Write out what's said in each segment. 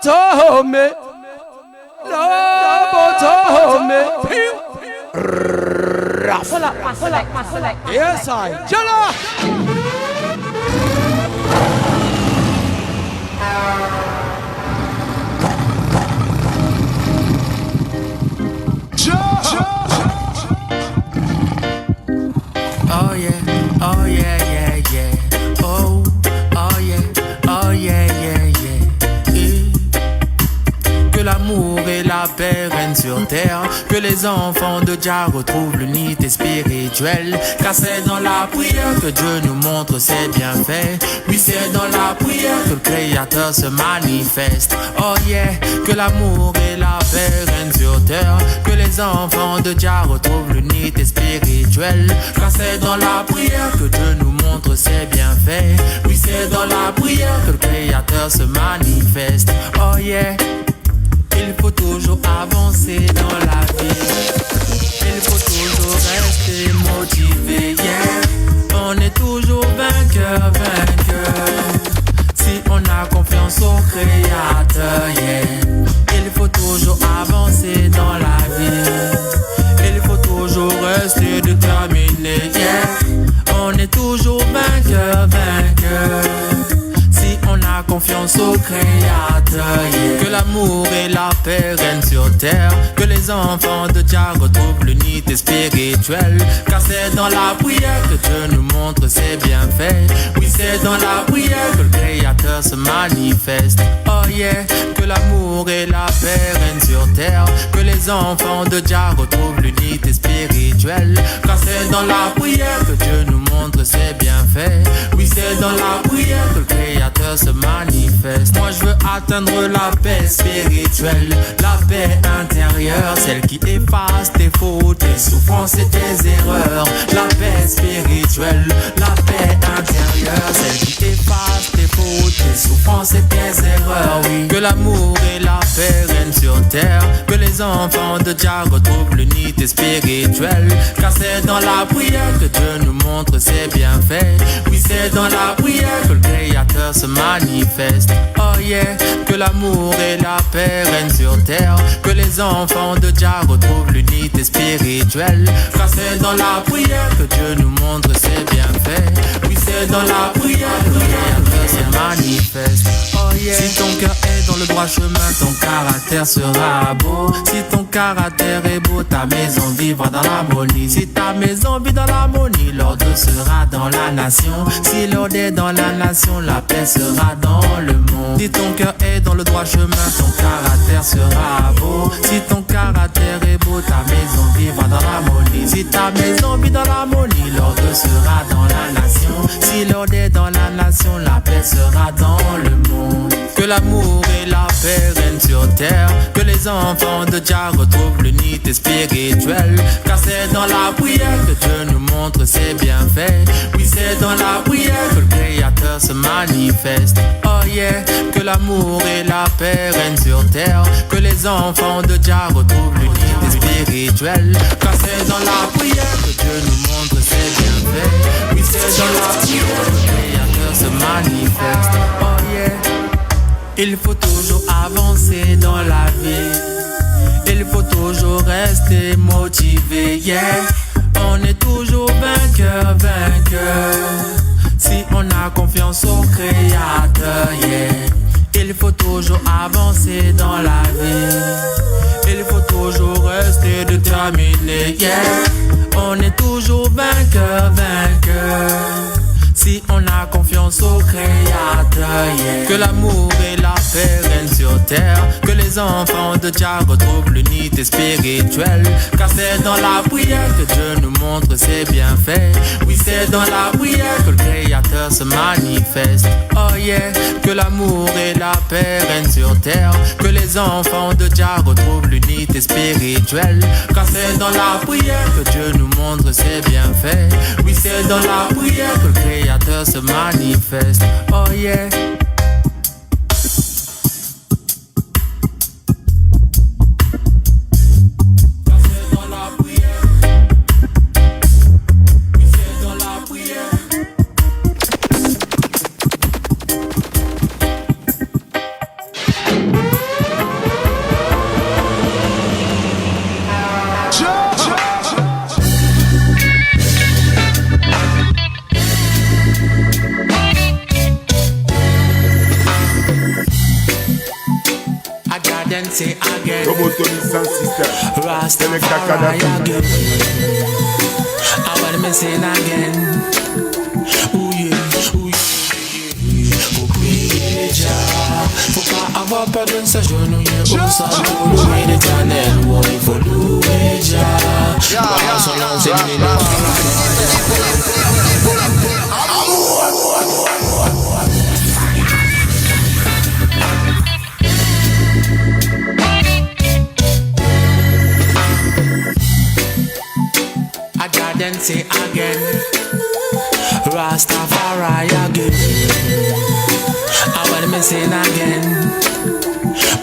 Lobotohome, Lobotohome. Yes, I. Jala. Oh yeah, oh yeah, yeah, yeah. Oh, oh yeah, oh yeah, yeah, yeah. Que l'amour et la paix règnent sur terre, que les enfants de Jah retrouvent l'unité spirituelle. Car c'est dans la prière que Dieu nous montre ses bienfaits. Oui, c'est dans la prière que le Créateur se manifeste. Oh yeah, que l'amour et la paix règnent sur terre, que les enfants de Jah retrouvent l'unité spirituelle. Car c'est dans la prière que Dieu nous montre ses bienfaits. Oui, c'est dans la prière que le Créateur se manifeste. Oh yeah. Il faut toujours avancer dans la vie. Il faut toujours rester motivé, yeah. On est toujours vainqueur, vainqueur. Si on a confiance au Créateur, yeah. Il faut toujours avancer dans la vie. Il faut toujours rester déterminé, yeah. On est toujours vainqueur, vainqueur. Si on a confiance au Créateur, yeah. Que l'amour et la paix règnent sur terre, que les enfants de Jah retrouvent l'unité spirituelle. Car c'est dans la prière que Dieu nous montre ses bienfaits. Oui, c'est dans la prière que le Créateur se manifeste. Oh yeah, que l'amour et la paix règnent sur terre, que les enfants de Jah retrouvent l'unité spirituelle. Car c'est dans la prière que Dieu nous montre ses bienfaits. Oui, c'est dans la prière que le Créateur se manifeste. Moi je veux atteindre la paix spirituelle, la paix intérieure, celle qui efface tes fautes, tes souffrances et tes erreurs. La paix spirituelle, la paix intérieure, celle qui efface tes fautes, tes souffrances et tes erreurs. Oui, que l'amour et la paix règnent sur terre, que les enfants de Jah retrouvent l'unité spirituelle. Car c'est dans la prière que Dieu nous montre ses bienfaits. Oui, c'est dans la prière que le Créateur se manifeste. Oh yeah, que l'amour et la paix règnent sur terre, que les enfants de Jah retrouvent l'unité spirituelle. Car c'est dans la prière que Dieu nous montre ses bienfaits. Oui, c'est dans la prière que le Créateur se manifeste. Oh yeah. Si ton cœur est dans le droit chemin, ton caractère sera beau. Si ton caractère est beau, ta maison vivra dans l'harmonie. Si ta maison vit dans l'harmonie, l'ordre sera dans la nation. Si l'ordre est dans la nation, la paix sera dans le monde. Si ton cœur est dans le droit chemin, ton caractère sera beau. Si ton caractère est beau, ta maison vivra dans l'harmonie. Si ta maison vit dans l'harmonie, l'ordre sera dans la nation. Si l'ordre est dans la nation, la paix sera dans le monde. Que l'amour et la paix règnent sur terre, que les enfants de Jah retrouvent l'unité spirituelle. Car c'est dans la prière que Dieu nous montre ses bienfaits. Oui, c'est dans la prière que le Créateur se manifeste. Oh yeah, que l'amour et la paix règnent sur terre, que les enfants de Jah retrouvent l'unité spirituelle. Car c'est dans la prière que Dieu nous montre ses bienfaits. Oui, c'est dans la prière que le Créateur se manifeste. Oh yeah. Il faut toujours avancer dans la vie. Il faut toujours rester motivé, yeah. On est toujours vainqueur, vainqueur. Si on a confiance au Créateur, yeah. Il faut toujours avancer dans la vie. Il faut toujours rester déterminé, yeah. On est toujours vainqueur, vainqueur. Si on a confiance au Créateur, yeah. Que l'amour et la paix règnent sur terre, que les enfants de Jah retrouvent l'unité spirituelle. Car c'est dans la prière que Dieu nous montre ses bienfaits. Oui, c'est dans la prière que le Créateur se manifeste. Oh yeah, que l'amour et la paix règnent sur terre, que les enfants de Jah retrouvent l'unité spirituelle. Car c'est dans la prière que Dieu nous montre ses bienfaits. Oui, c'est dans la prière que le Créateur se manifeste. Oh yeah. them say again. Roboto Nissan System. Rastafari again. I want me say again. Ooh yeah, ooh yeah. Faut prier Jah. Faut pas avoir peur de s'agenouiller au sol pour louer l'Éternel. Ouais, il faut louer Jah. Gloire à son nom, c'est lui le then say again, Rastafari again. I want me say again.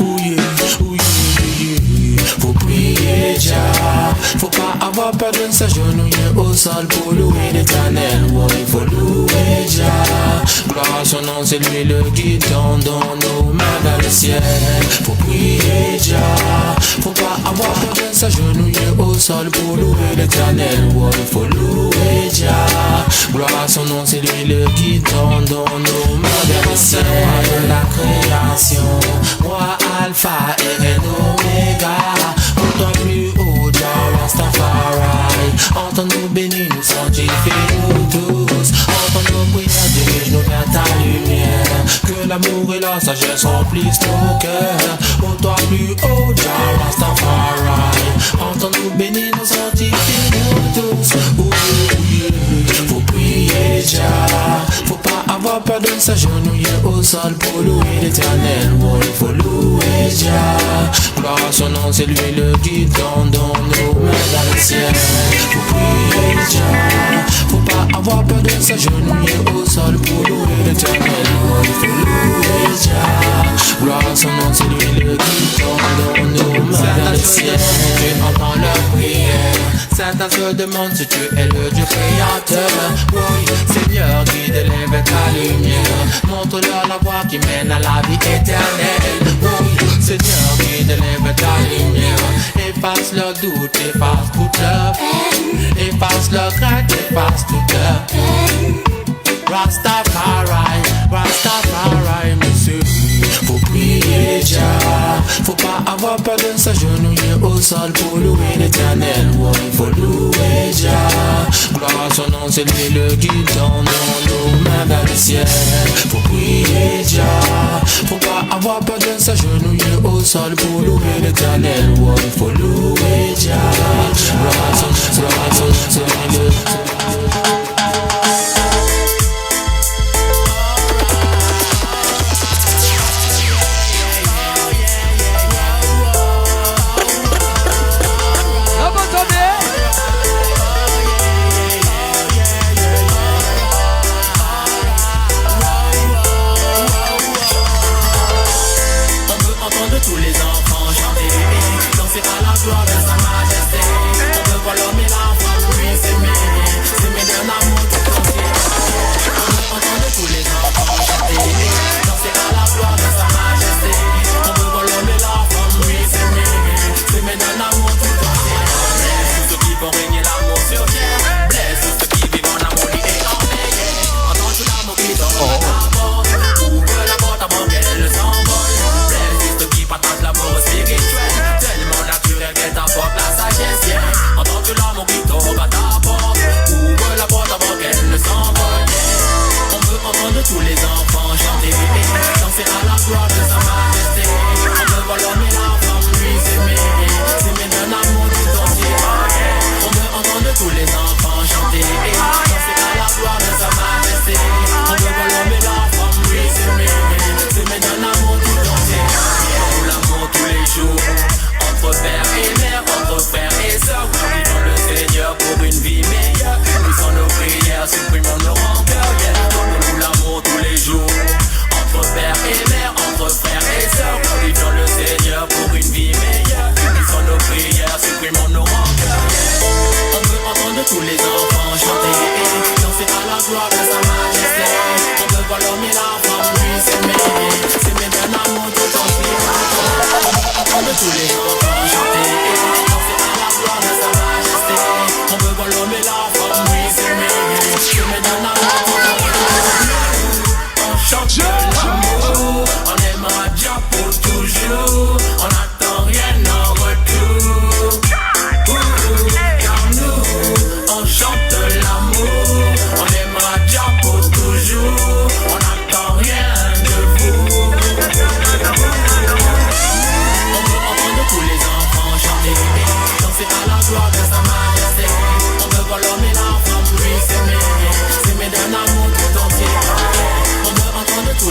Ooh yeah, ooh yeah. Faut prier Jah. Faut pas avoir peur de s'agenouiller au sol pour louer l'Éternel. Ouais, il faut louer Jah. Gloire à son nom, c'est lui le guide dans nos mains vers le ciel. Faut prier Jah. Faut pas avoir peur de s'agenouiller au sol pour louer l'Éternel. Ouais, il faut louer Jah. Gloire à son nom, c'est lui le guide dans nos mains vers le ciel. Roi de la création, roi alpha et Omega. Entends plus haut Jah Rastafari. Entends-nous bénir, nous sanctifie-nous tous. Entends nos prières, dirige-nous vers ta lumière. Que l'amour et la sagesse remplissent nos cœurs. Entends plus haut Jah Rastafari. Entends-nous bénir, nous sanctifie-nous tous. Ouh yeah. Faut prier Jah. Faut pas avoir peur de s'agenouiller au sol pour louer l'Éternel. Ouais, il faut louer Jah. Gloire à son nom, c'est lui le guide dans nos mains dans le ciel. Faut prier Jah. Faut pas avoir peur de s'agenouiller au sol pour louer l'Éternel. Ouais, il faut louer Jah. Gloire à son nom, c'est lui le guide dans nos mains dans le ciel. Tu entends leur prière. Satan se demande si tu es le Dieu créateur. Oui, Seigneur, guide-les vers ta lumière. Montre-leur la voie qui mène à la vie éternelle. Oui, Seigneur, guide-les vers ta lumière. Efface leurs doutes, efface toute leur peine. Efface leur crainte, efface toute leur peine. Rastafari, Rastafari, monsieur. Faut prier Jah. Faut pas avoir peur de s'agenouiller au sol pour louer l'Éternel. Ouais, il faut louer Jah. Gloire à son nom, c'est lui le guide dans nos mains vers le ciel. Faut prier Jah. Faut pas avoir peur de s'agenouiller au sol pour louer l'Éternel. Ouais, il faut louer Jah. Gloire à son nom, c'est lui le Tous les enfants chanter, danser à la gloire de sa majesté.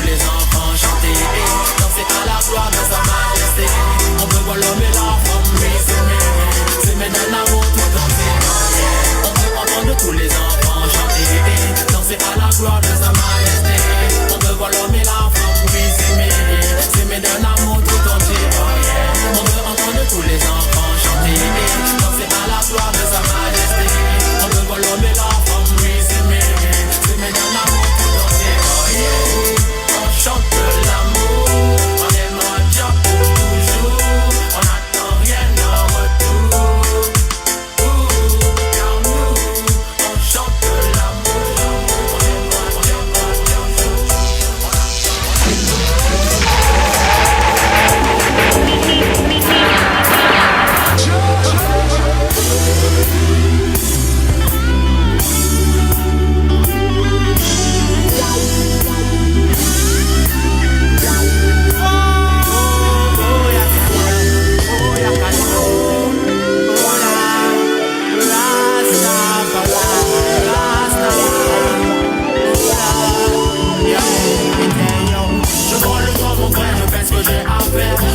les enfants chanter et danser à la gloire de sa majesté. On veut voir l'homme et l'enfant s'aimer d'un amour tout entier. On veut entendre tous les enfants chanter et danser à la gloire de sa majesté. On veut voir l'homme et l'enfant s'aimer d'un amour tout entier. On veut entendre tous les enfants chanter et danser à la gloire de sa majesté. On veut voir l'homme et l'enfant s'aimer d'un amour tout entier. On chante l'amour, on aimera Dieu pour toujours. On n'attend rien en retour. Car nous, on chante l'amour, on aimera Dieu pour toujours.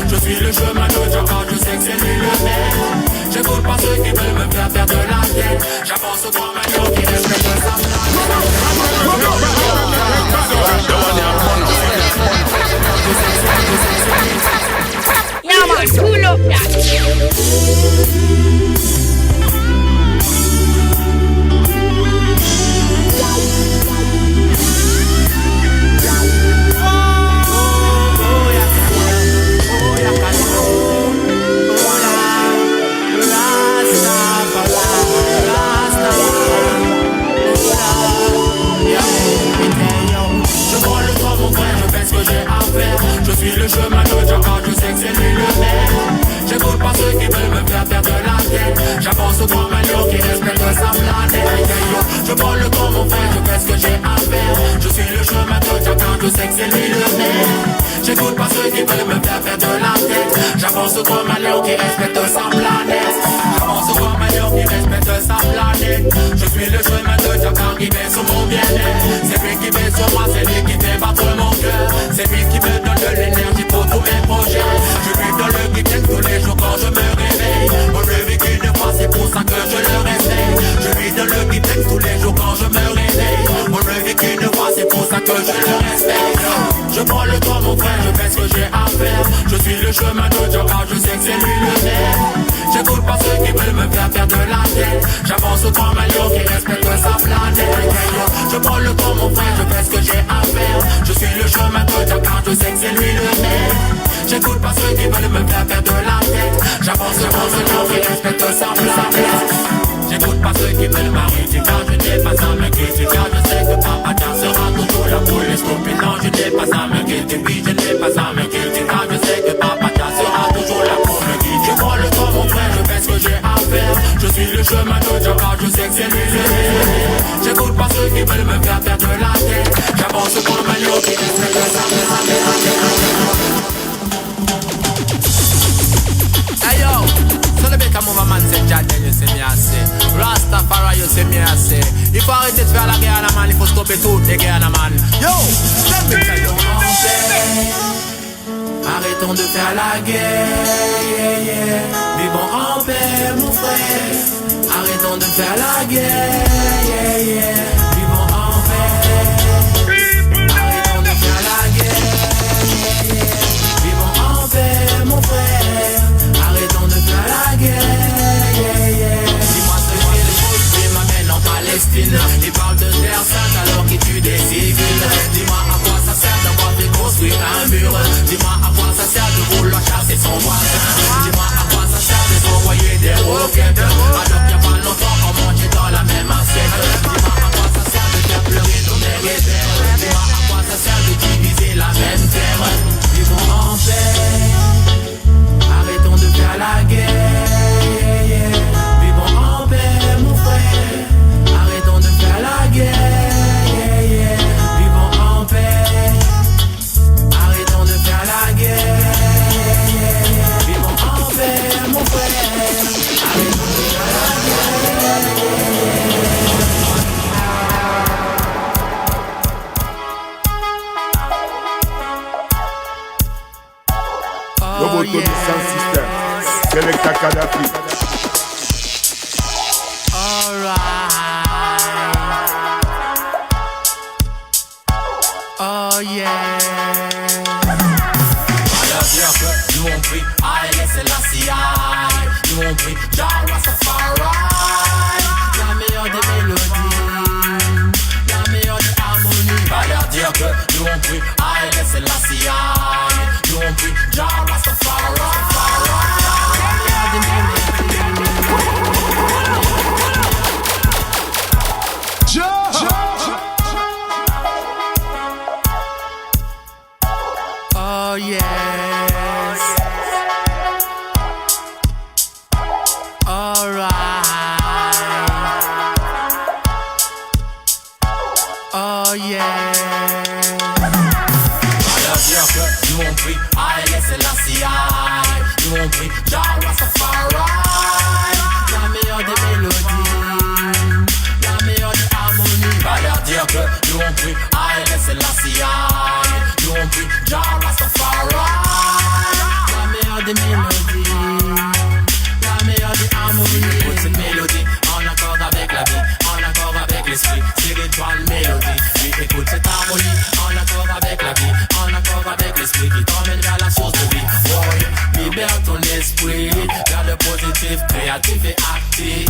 Je suis le chemin de Dieu quand je sais que c'est lui le maître. J'écoute pas ceux qui veulent me faire perdre la tête. J'avance au grand maillot qui respecte sa place. Yeah man, pull up that. Je suis le chemin de Dieu quand je sais que c'est lui le maître. J'écoute pas ceux qui veulent me faire perdre la tête. J'avance au grand maillot qui respecte sa planète. Je prends le temps mon frère, je fais ce que j'ai à faire. Je suis le chemin de Dieu quand je sais que c'est lui le maître. J'écoute pas ceux qui veulent me faire perdre la tête. J'avance au grand maillot qui respecte sa planète. J'avance au grand maillot qui respecte sa planète. Je suis le chemin de Dieu quand il met sur mon bien-être. C'est lui qui met sur moi, c'est lui qui fait battre mon cœur. C'est lui qui me donne de l'énergie pour tous mes projets. Je lui donne le week-end tous les jours quand je me réveille. On le vit qu'une fois, c'est pour ça que je le respecte. Je lui donne le week-end tous les jours quand je me réveille. On le vit qu'une fois, c'est pour ça que je le respecte. Je prends le temps mon frère, je fais ce que j'ai à faire. Je suis le chemin de Dieu car je sais que c'est lui le maître. J'écoute pas ceux qui veulent me faire perdre la tête. J'avance au grand maillot qui respecte sa planète. Je prends le temps mon frère, je fais ce que j'ai à faire. Je suis le chemin de Dieu car je sais que c'est lui le maître. J'écoute pas ceux qui veulent me faire perdre la tête. J'avance au grand maillot qui respecte sa planète. J'écoute pas ceux qui veulent m'arrêter car je n'ai pas à me quitter. Car je sais que Papa Dieu sera toujours là pour les stopper. Non, je n'ai pas à me quitter, oui je n'ai pas à me quitter. Car je sais que Papa Dieu sera toujours là pour me guider. Je prends le temps mon frère, je fais ce que j'ai à faire. Je suis le chemin de Dieu car je sais que c'est lui. J'écoute pas ceux qui veulent me faire perdre la tête. J'avance au grand maillot qui respecte sa planète. Hey yo, so the better move a man say Jah then you see me I say Rastafari you see me I say. Il faut arrêter de faire la guerre à la man, il faut stopper toutes les guerres à la man. Yo, let me tell you. Arrêtons de faire la guerre, yeah, yeah. Vivons en paix mon frère. Arrêtons de faire la guerre, yeah, yeah. Vivons en paix. Arrêtons de faire la guerre, yeah, yeah. Vivons en paix mon frère. Arrêtons de faire la guerre, yeah, yeah. Dis-moi ce qu'il faut, il m'amène en Palestine. Il parle de terre sainte alors qu'il tue des civils. Dis-moi à quoi ça sert d'avoir fait construire un mur. Dis-moi à quoi ça sert de vouloir chasser son voisin. Dis-moi à quoi ça sert de s'envoyer des roquettes alors qu'il n'y a pas longtemps on mangeait dans la même assiette. Dis-moi à quoi ça sert de faire pleurer nos mères. Dis-moi à quoi ça sert de diviser la même terre. Vivons en paix. Arrêtons de faire la guerre, yeah. Vivons en paix mon frère. Arrêtons de faire la guerre, yeah, yeah. Vivons en paix. Arrêtons de faire la guerre, yeah, yeah. Vivons en paix mon frère. Arrêtons de faire la Lobotomy Sound System, Selecta Kadhafi. Oh yeah. Nous on prie, Haile Selassie, nous on prie, Jah Rastafari. La meilleure des mélodies, la meilleure des harmonies. Va leur dire que nous on prie, Haile Selassie, nous on prie, Jah Rastafari. La meilleure des mélodies. Oh yes. Oh yeah. Alors dire que nous on prie, Haile Selassie, nous on prie, Jah Rastafari. La meilleure des mélodies, la meilleure des harmonies. Va leur dire que nous on prie, Haile Selassie, nous on prie, Jah Rastafari. La meilleure des mélodies, la meilleure des harmonies. Écoute cette mélodie en accord avec la vie, en accord avec l'esprit, spiritual mélodie. Puis écoute cette harmonie en accord avec la vie, en accord avec l'esprit qui t'emmène vers la source de vie. Oh, libère ton esprit vers le positif, créatif et actif.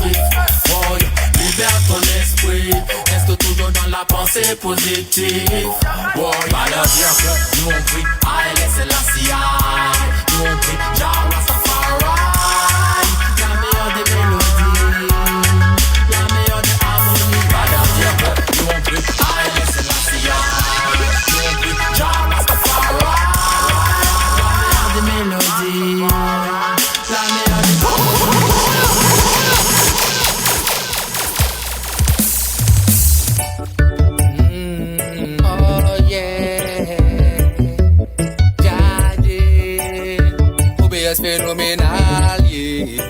Oh, libère ton esprit, reste toujours dans la pensée positive. Oh, va leur dire que nous on prie, Haile Selassie, nous on prie, Jah Rastafari. La meilleure des mélodies, la meilleure des harmonies. Va leur dire que nous on prie, Haile Selassie, nous on prie, Jah Rastafari. La meilleure des mélodies, la meilleure des oh yeah, Jadé, OBS phénoménal, yeah.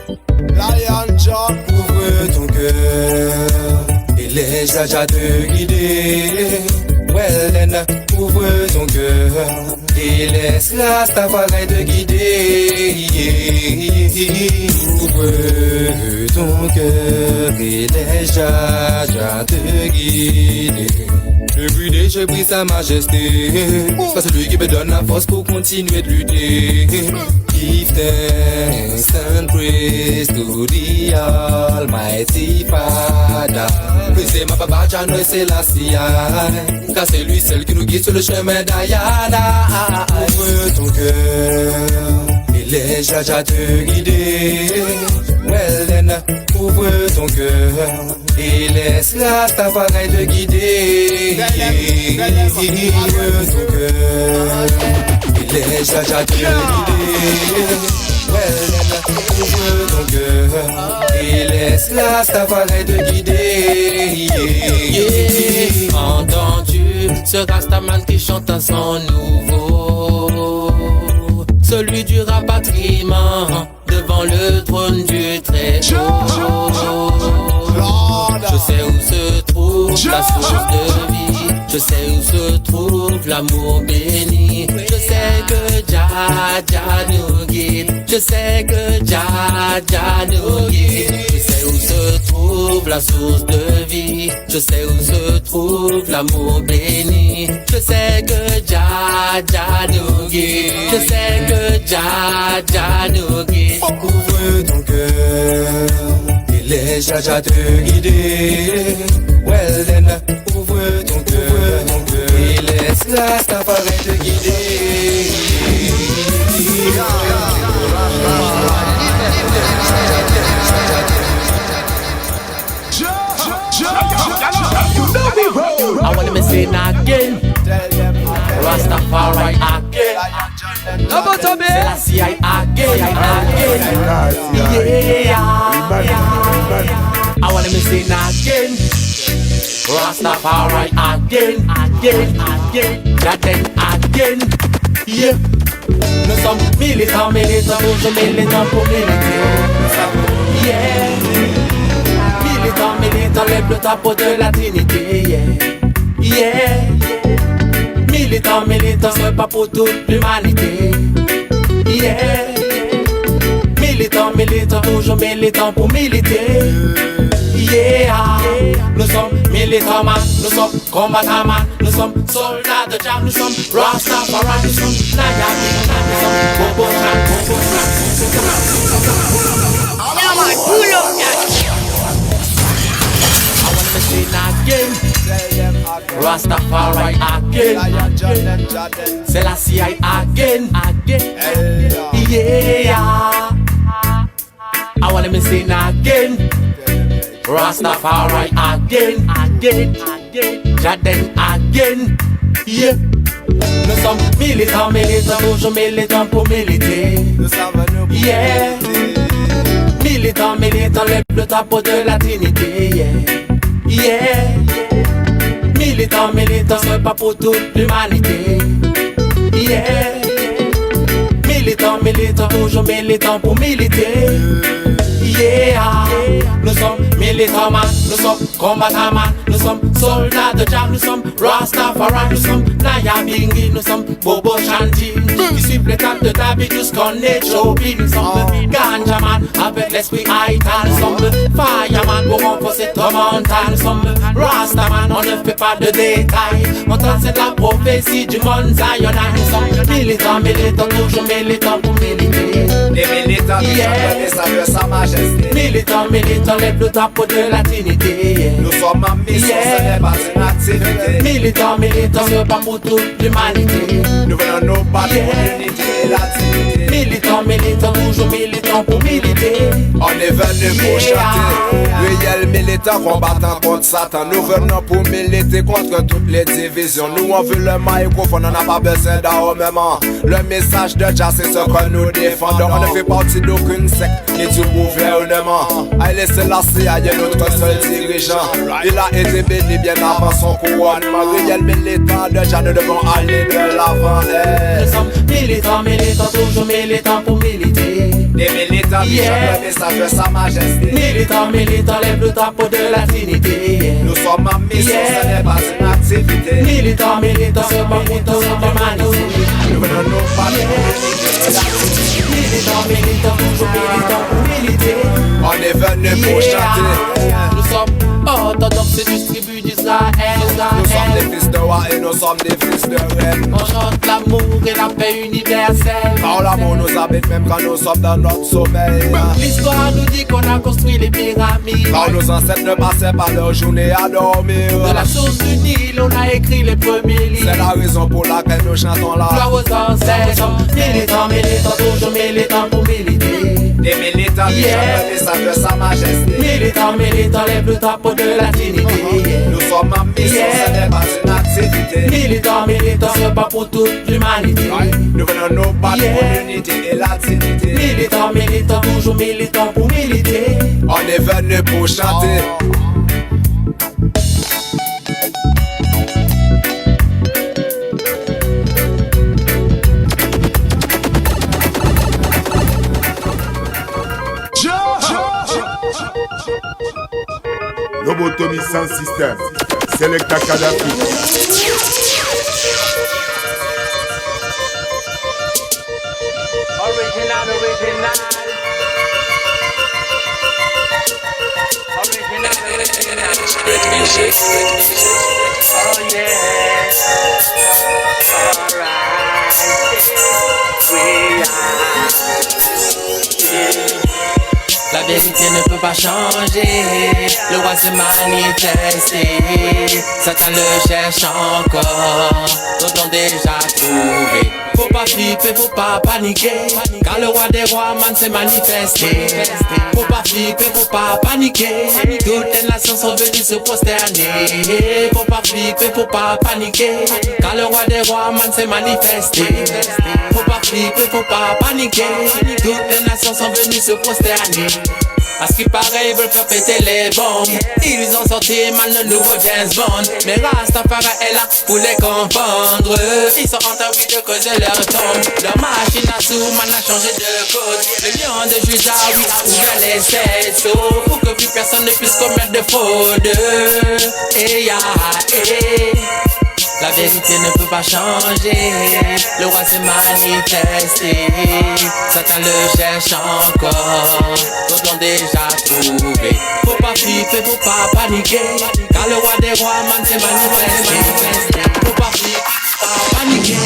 Lion John, ouvre ton cœur et laisse Jaja te guider. Well then, ouvre ton cœur et laisse Rastafari te guider. Ouvre ton cœur et laisse Jaja te guider. Every day je prie sa majesté, c'est celui qui me donne la force pour continuer de lutter. Give thanks and praise to the Almighty Father. C'est ma papa Jah Selassie, car c'est lui seul qui nous guide sur le chemin d'Ayana. Ouvre ton cœur et laisse Jaja te guider. Well then, ouvre ton cœur et laisse Rastafari te guider. Ouvre ton cœur et laisse Jaja te guider. Well then, ouvre ton cœur et laisse Rastafari te guider. Entends-tu ce Rastaman qui chante un son nouveau, celui du rapatriement devant le trône du Très-Haut. Je sais où se trouve la source de vie, je sais où se trouve l'amour béni. Je sais que Jah nous guide, je sais que Jah nous guide. Je sais où se trouve la source de vie, je sais où se trouve l'amour béni. Je sais que Jah nous guide, je sais que Jah nous guide. Ouvre ton cœur et laisse Jaja te guider. Well then, ouvre ton cœur et laisse Rastafari te guider. I want to say it again. Rastafari again. Lobotomy. Selassie again. I want to say it again. Rastafari again. Again. Yeah. Nous sommes militants, toujours militants pour militer. Yeah. Militants, les bleus drapeaux de la Trinité. Yeah. Militants, c'est pas pour toute l'humanité. Yeah. Militant, militant, toujours militant pour militer. Yeah. Nous sommes militants man, nous sommes combattants man, nous sommes soldats de Jah, nous sommes Rastafari, nous sommes Nayabi, nous sommes Bobo Chan, Bobo Chan. Yeah, man, pull up, yeah. I wanna be seen again. Rastafari again. Selassie again. Yeah. I wanna be seen again. Rastafari again. Jaden again. Yeah. Nous sommes militants, militants, toujours militants pour militer. Yeah. Militants, militants, le drapeau de la Trinité. Yeah. Yeah. Militant, militant, c'est pas pour toute l'humanité. Yeah. Militant, militant, toujours militant pour militer. Yeah. Nous sommes militants man, nous sommes combattants man, nous sommes soldats de Jah, nous sommes Rastafari, nous sommes Nyabinghi, nous sommes Bobo Shanti. Qui suivent l'étape de David jusqu'en Éthiopie. Nous sommes Ganja man avec l'esprit Haïtal. Nous sommes Fireman pour renforcer ton mental. Nous sommes Rastaman, on ne fait pas de détails. On transcende la prophétie du monde Zionite. Nous sommes militants, militants, toujours militants pour militer. Les militants qui chantent le message de sa majesté. Militants, militants, lève le drapeau de la Trinité. Nous sommes en mission, ce n'est pas une activité. Militants, militants, c'est pas pour toute l'humanité. Nous venons nous battre pour l'unité et l'activité. Militants, militants, toujours militants pour militer. On est venu pour chanter. Réel militant combattant contre Satan. Nous venons pour militer contre toutes les divisions. Nous on veut le microphone, on n'a pas besoin d'armement. Le message de Jah c'est ce que nous défendons. On ne fait partie d'aucune secte ni du gouvernement. Haïlé Selassie est notre seul dirigeant. Il a été béni bien avant son couronnement. Réel militant de Jah, nous devons aller de l'avant. Nous sommes militants, militants, toujours militants pour militer. Des militants qui chantent le message de sa majesté. Militants, militants, lève le drapeau de la Trinité. Nous sommes en mission, ce n'est pas une activité. Militants, militants, c'est pas pour toute l'humanité. Nous venons nous battre pour l'unité et l'activité. Militants, militants, toujours militants pour militer. On est venu pour chanter. Nous sommes orthodoxes du tribu d'Israël. Nous sommes des fils de roi et nous sommes des fils de reine. On chante l'amour et la paix universelle. Par l'amour nous habite même quand nous sommes dans notre sommeil. L'histoire nous dit qu'on a construit les pyramides. Car nos ancêtres ne passaient pas leur journée à dormir. De la source du Nil, on a écrit les premiers livres. C'est la raison pour laquelle nous chantons là. Gloire aux ancêtres. Militants, militants, toujours militants pour militer. Des militants qui chantent le message de sa majesté. Militants, militants, lève le drapeau de la Trinité. Nous sommes en mission, ce n'est pas une activité. Militants, militants, c'est pas pour toute l'humanité. Nous venons nous battre pour l'unité et l'activité. Militants, militants, toujours militants pour militer. On est venu pour chanter. Lobotomie sans système. Selecta Kadhafi. Original. Spread music. Oh yeah. Alright. We are. La vérité ne peut pas changer. Le roi s'est manifesté. Satan le cherche encore. D'autres l'ont déjà trouvé. Faut pas flipper, faut pas paniquer. Car le roi des rois man s'est manifesté. Faut pas flipper, faut pas paniquer. Toutes les nations sont venues se prosterner. Faut pas flipper, faut pas paniquer. Car le roi des rois man s'est manifesté. Faut pas flipper, faut pas paniquer. Toutes les nations sont venues se prosterner. À ce qui paraît, ils veulent faire péter les bombes. Ils ont sorti mal le nouveau James Bond. Mais Rastafari est là pour les confondre. Ils sont en train de causer leur tombe. Leur machine à sous, man a changé de code. Le lion de Judas, oui, a ouvert les 7 sauts. Pour que plus personne ne puisse commettre de fraude. Et ya, La vérité ne peut pas changer. Le roi s'est manifesté. Satan le cherche encore. D'autres l'ont déjà trouvé. Faut pas flipper, faut pas paniquer. Car le roi des rois, man, s'est manifesté. Faut pas flipper, faut pas paniquer.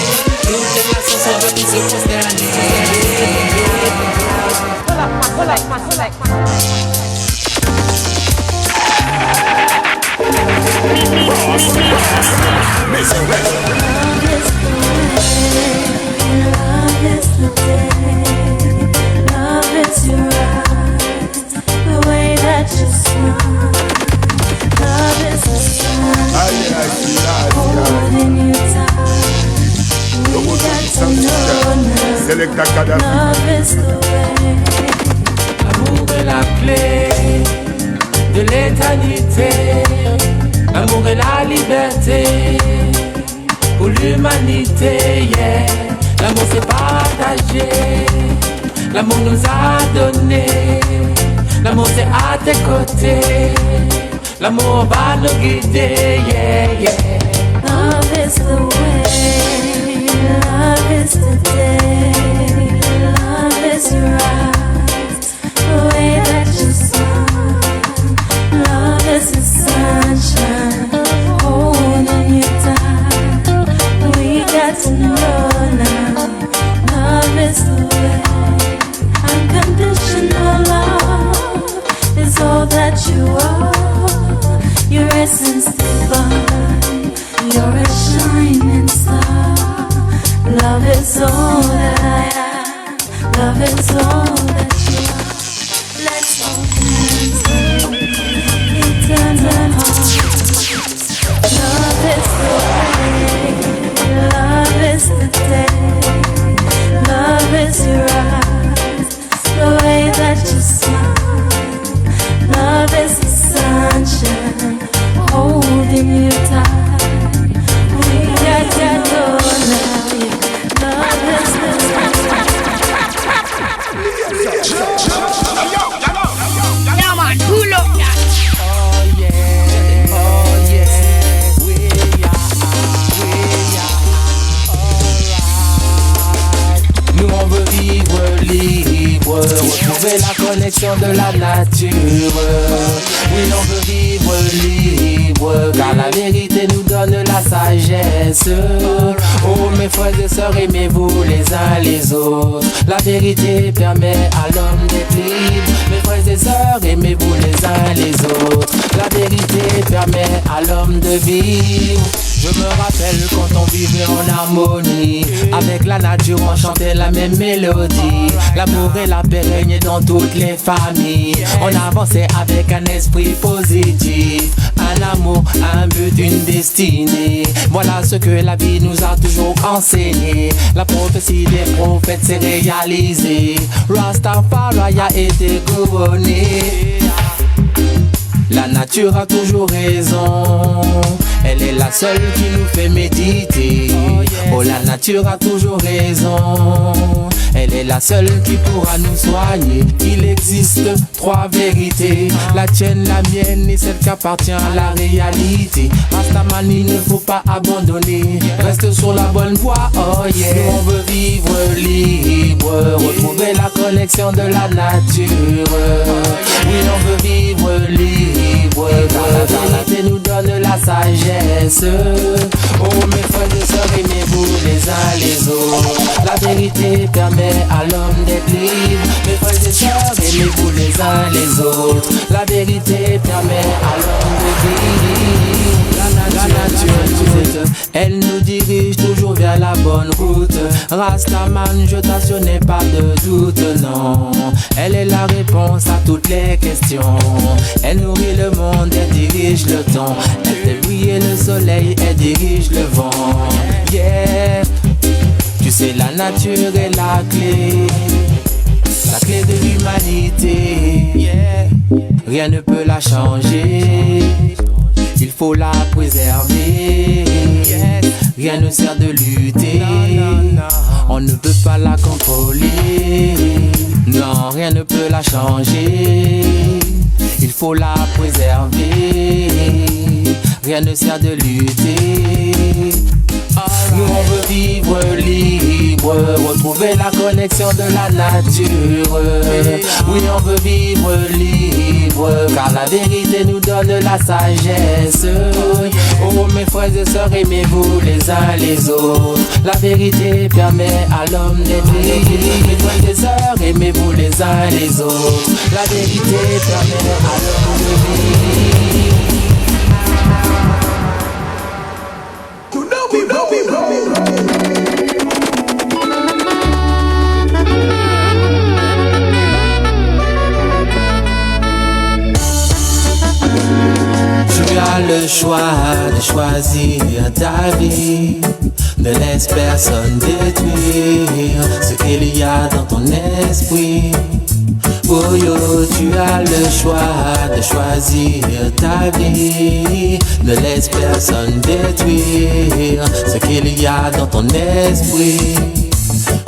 Toutes les nations sont venues se prosterner. Love is the day, love is your eyes, the way that you smile. Love is the sun, holding you tight. We got to know now. Love is the way. L'amour est la clé de l'éternité. L'amour est la liberté pour l'humanité, yeah. L'amour c'est partagé, l'amour nous a donné. L'amour c'est à tes côtés, l'amour va nous guider, yeah, yeah. Love is the way, love is the day, love is your eyes, the way that you smile. Love is the sunshine, holding you tight. We got to know now. Love is the way. Unconditional love is all that you are. Your essence divine. You're a shining star. Love is all that I am. Love is all that you are. Let's all dance. Eternal hearts. Love is the way. Love is the day. Love is your eyes. The way that you smile. Love is the sunshine holding you tight. We got to know now. Love is the way. Yeah, man, pull up, yeah. Oh yeah, oh yeah, we are, alright. Nous on veut vivre libre, retrouver la connexion de la nature. Oui, on veut vivre libre, car la vérité nous donne la sagesse. Oh mes frères et sœurs, aimez-vous les uns les autres. La vérité permet à l'homme d'être libre. Mes frères et sœurs, aimez-vous les uns les autres. La vérité permet à l'homme de vivre. Je me rappelle quand on vivait en harmonie. Avec la nature on chantait la même mélodie. L'amour et la paix régnaient dans toutes les familles. On avançait avec un esprit positif. Un amour, un but, une destinée. Voilà ce que la vie nous a toujours enseigné. La prophétie des prophètes s'est réalisée. Rastafari a été couronné. La nature a toujours raison. Elle est la seule qui nous fait méditer. Oh, la nature a toujours raison. Elle est la seule qui pourra nous soigner. Il existe trois vérités, la tienne, la mienne et celle qui appartient à la réalité. Rastaman, il ne faut pas abandonner. Reste sur la bonne voie, oh yeah. Nous on veut vivre libre, retrouver la connexion de la nature. Oui, on veut vivre libre, car la vérité nous donne la sagesse. Oh mes frères et sœurs, aimez-vous les uns les autres. La vérité permet à l'homme d'être libre. Mes frères et sœurs, aimez-vous les uns les autres. La vérité permet à l'homme de vivre. La nature, elle nous dirige toujours vers la bonne route. Rastaman, je t'assure, n'ai pas de doute, non. Elle est la réponse à toutes les questions. Elle nourrit le monde, elle dirige le temps. Elle fait briller le soleil, elle dirige le vent. Yeah, tu sais la nature est la clé de l'humanité. Yeah, rien ne peut la changer. Il faut la préserver. Rien ne sert de lutter. On ne peut pas la contrôler. Non, rien ne peut la changer. Il faut la préserver. rien ne sert de lutter. Nous on veut vivre libre, retrouver la connexion de la nature. Oui, on veut vivre libre, car la vérité nous donne la sagesse. Oh mes frères et sœurs, aimez-vous les uns les autres. La vérité permet à l'homme d'être libre. Mes frères et sœurs, aimez-vous les uns les autres. La vérité permet à l'homme de vivre. Tu as le choix de choisir ta vie. Ne laisse personne détruire ce qu'il y a dans ton esprit. Oh yo, tu as le choix de choisir ta vie. Ne laisse personne détruire ce qu'il y a dans ton esprit.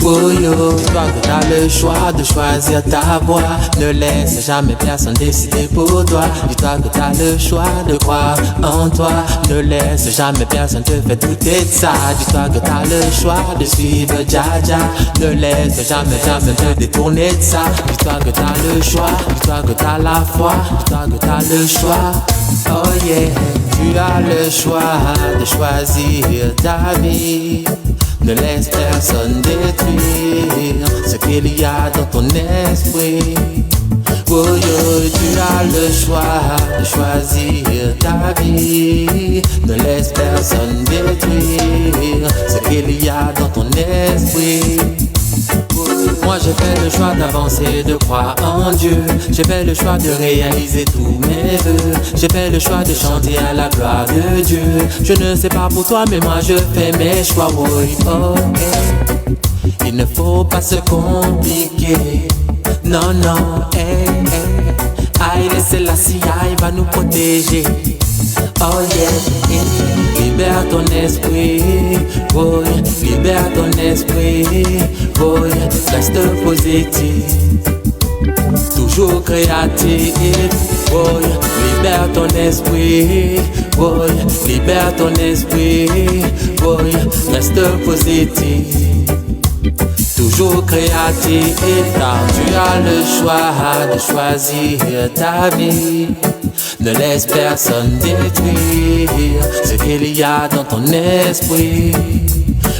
Oh yo, toi que t'as le choix de choisir ta voie. Ne laisse jamais personne décider pour toi. Dis-toi que t'as le choix de croire en toi. Ne laisse jamais personne te faire douter de ça. Dis-toi que t'as le choix de suivre Jaja. Ne laisse jamais te détourner de ça. Dis-toi que t'as le choix. Dis-toi que t'as la foi. Dis-toi que t'as le choix. Oh yeah, tu as le choix de choisir ta vie. Ne laisse personne détruire ce qu'il y a dans ton esprit. Oh yo, tu as le choix de choisir ta vie. Ne laisse personne détruire ce qu'il y a dans ton esprit. Moi j'ai fait le choix d'avancer, de croire en Dieu. J'ai fait le choix de réaliser tous mes vœux. J'ai fait le choix de chanter à la gloire de Dieu. Je ne sais pas pour toi mais moi je fais mes choix. Oui, oh, hey. Il ne faut pas se compliquer. Non, non, hey, hey. Aïe, laissez la CIA, il va nous protéger. Oh yeah, yeah. Libère ton esprit, oh yeah. Libère ton esprit, oh yeah. Reste positif, toujours créatif, oh yeah. Libère ton esprit, oh yeah. Libère ton esprit, oh yeah. Reste positif, toujours créatif, car tu as le choix de choisir ta vie. Ne laisse personne détruire ce qu'il y a dans ton esprit.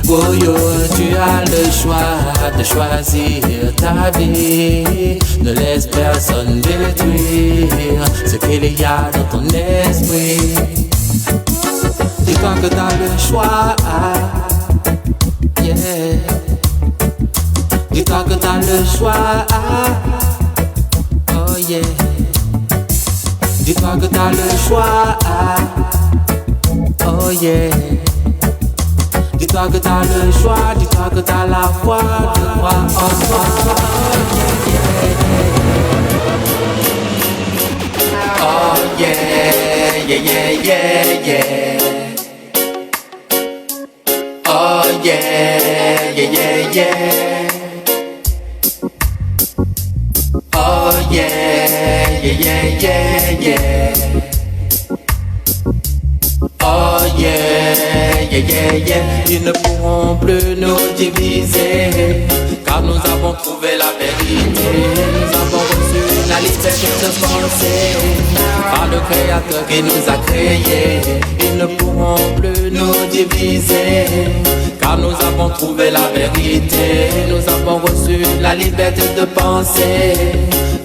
Oh yo, tu as le choix de choisir ta vie. Ne laisse personne détruire ce qu'il y a dans ton esprit. Dis-toi que t'as le choix, yeah. Dis-toi que t'as le choix, oh yeah. Dis-toi que t'as le choix, oh yeah. Dis-toi que t'as le choix, dis-toi que t'as la foi de croire en toi, oh yeah, yeah, yeah, yeah, yeah. Oh yeah, yeah, yeah, yeah. Oh yeah, yeah, yeah, yeah, yeah. Oh yeah, yeah, yeah, yeah. Ils ne pourront plus nous diviser, car nous avons trouvé la vérité. Nous avons reçu la liberté de penser par le Créateur qui nous a créés. Ils ne pourront plus nous diviser, car nous avons trouvé la vérité. Nous avons reçu la liberté de penser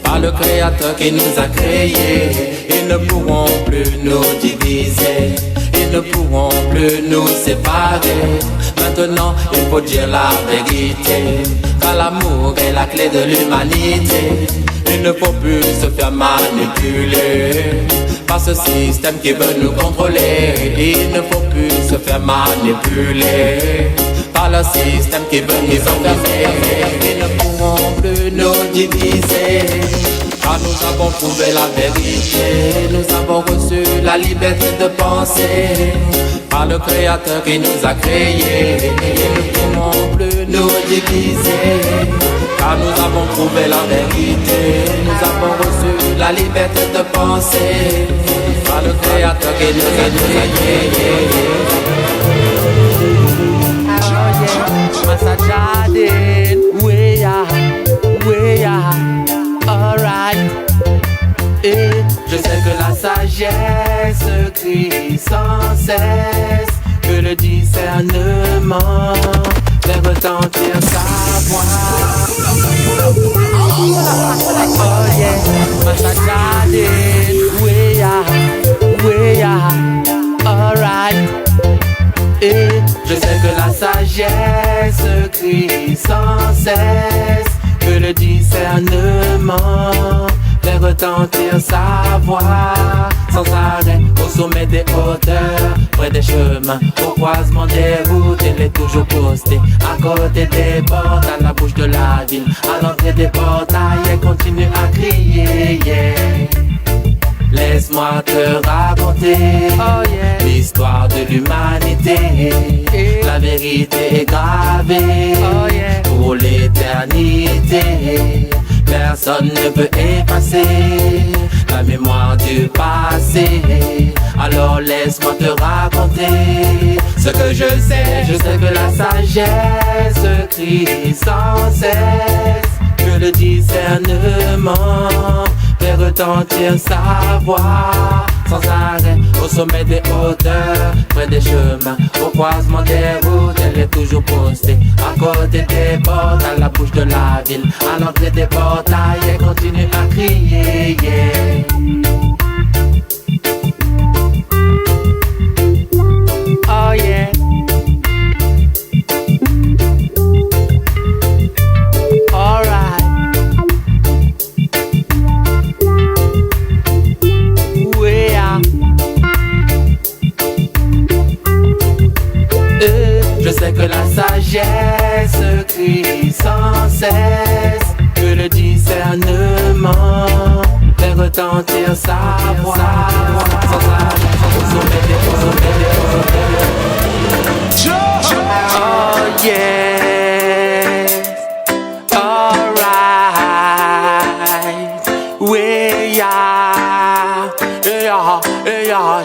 par le Créateur qui nous a créés. Ils ne pourront plus nous diviser, ils ne pourront plus nous séparer. Maintenant il faut dire la vérité, car l'amour est la clé de l'humanité. Il ne faut plus se faire manipuler par ce système qui veut nous contrôler. Il ne faut plus se faire manipuler par le système qui veut nous enfermer. Ils ne pourront plus nous diviser, car nous avons trouvé la vérité. Nous avons reçu la liberté de penser par le Créateur qui nous a créés. Ils ne pourront plus nous diviser, car nous avons trouvé la vérité. Nous avons reçu la liberté de penser par le créateur qui nous a créés. Alright. Et je sais que la sagesse crie sans cesse, que le discernement fait retentir sa voix. Oh yeah, Masajadin, alright. Et je sais que la sagesse crie sans cesse, que le discernement fait retentir sa voix sans arrêt au sommet des hauteurs, près des chemins, au croisement des routes. Elle est toujours postée à côté des portes, à la bouche de la ville, à l'entrée des portails. Elle continue à crier, yeah. Laisse-moi te raconter l'histoire de l'humanité. La vérité est gravée pour l'éternité. Personne ne peut effacer la mémoire du passé. Alors laisse-moi te raconter ce que je sais. Je sais que la sagesse crie sans cesse, que le discernement fait retentir sa voix sans arrêt au sommet des hauteurs, près des chemins, au croisement des routes. Elle est toujours postée à côté des portes, à la bouche de la ville, à l'entrée des portails. Elle continue à crier, yeah. Oh yeah. Alright. Je sais que la sagesse crie sans cesse, que le discernement fait retentir sa voix sans arrêt au sommet des oh yes, alright,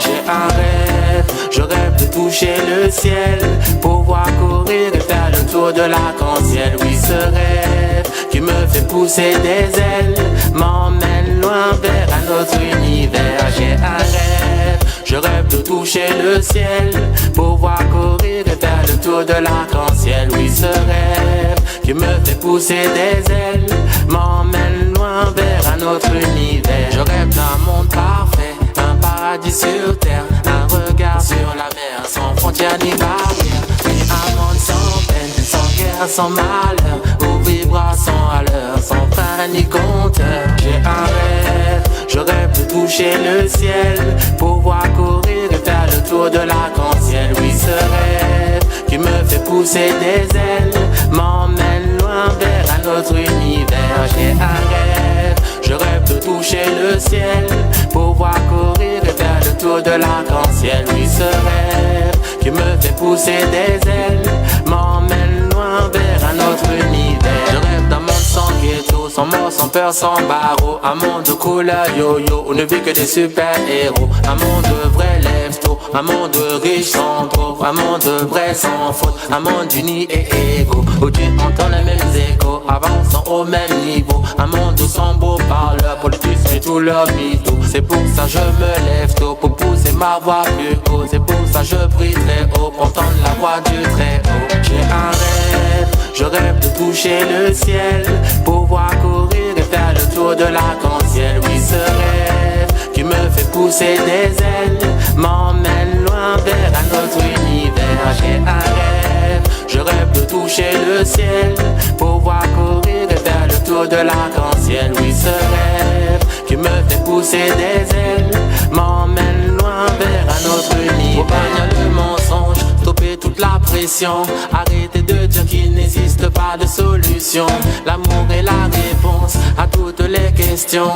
j'ai un rêve, je rêve de toucher le ciel, pouvoir courir et faire le tour de l'arc-en-ciel. Oui, ce rêve qui me fait pousser des ailes m'emmène loin vers un autre univers. J'ai un rêve, je rêve de toucher le ciel, pouvoir courir et faire le tour de l'arc-en-ciel. Oui, ce rêve qui me fait pousser des ailes m'emmène loin vers un autre univers. Je rêve d'un monde parfait, un paradis sur terre, un regard sur la mer, sans frontières ni barrières. Puis un monde sans peine, sans guerre, sans malheur, où vivra sans à l'heure, sans fin ni compteur. J'ai un rêve, je rêve de toucher le ciel, pouvoir courir et faire le tour de l'arc-en-ciel. Oui, ce rêve qui me fait pousser des ailes m'emmène loin vers un autre univers. J'ai un rêve, je rêve de toucher le ciel, pouvoir courir et faire le tour de l'arc-en-ciel. Oui, ce rêve qui me fait pousser des ailes m'emmène loin vers un autre univers. Je rêve d'un monde sans ghetto, sans mort, sans peur, sans barreaux. Un monde de couleur yo-yo, où ne vit que des super-héros. Un monde vrai lève-tôt, un monde riche sans pauvre, un monde vrai sans faute, un monde uni et égaux, où tu entends les mêmes échos, avançant au même niveau. Un monde sans beau parleurs, politiciens et tout leur mytho. C'est pour ça je me lève tôt, pour pousser ma voix plus haut. C'est pour ça je prie très haut, pour entendre la voix du très haut. J'ai un rêve, je rêve de toucher le ciel, pouvoir courir et faire le tour de l'arc-en-ciel. Oui, ce rêve qui me fait pousser des ailes m'emmène loin vers un autre univers. J'ai un rêve, je rêve de toucher le ciel, pouvoir courir et faire le tour de l'arc-en-ciel. Oui, ce rêve qui me fait pousser des ailes m'emmène loin vers un autre univers. Faut bannir le mensonge, stopper toute la pression, arrêter de dire qu'il n'existe pas de solution. L'amour est la réponse à toutes les questions.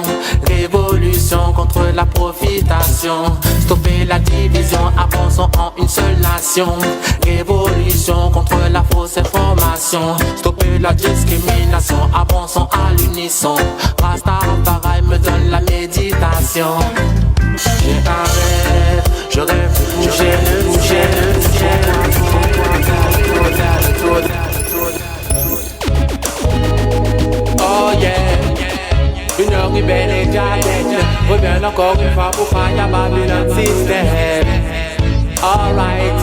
Révolution contre la profitation, stopper la division, avançons en une seule nation. Révolution contre la fausse information, stopper la discrimination, avançons à l'unisson. Rastafari me donne la méditation. J'ai un rêve, je rêve de bouger le ciel. Oh yeah, une heure rebelle et diabète. Reviens encore une fois pour faire ya Babylon system. Alright,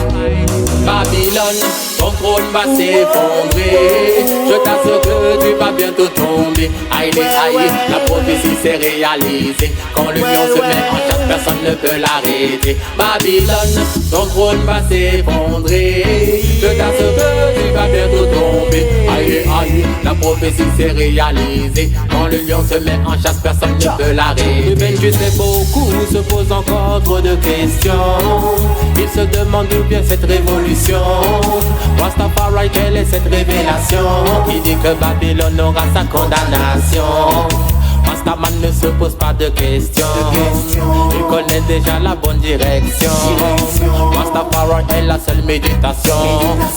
Babylone, ton trône va s'effondrer. Je t'assure que tu vas bientôt tomber. Aïe, aïe, la prophétie s'est réalisée. Quand le lion se met en chasse, personne ne peut l'arrêter. Babylone, ton trône va s'effondrer. Je t'assure que tu vas bientôt tomber. Aïe, aïe, la prophétie s'est réalisée. Quand le lion se met en chasse, personne ne peut l'arrêter. Mais tu sais, beaucoup se posent encore trop de questions. Ils se demandent d'où vient cette révolution. Rastafari, quelle est cette révélation qui dit que Babylone aura sa condamnation? Rastaman ne se pose pas de questions. Il connaît déjà la bonne direction. Rastafari est la seule méditation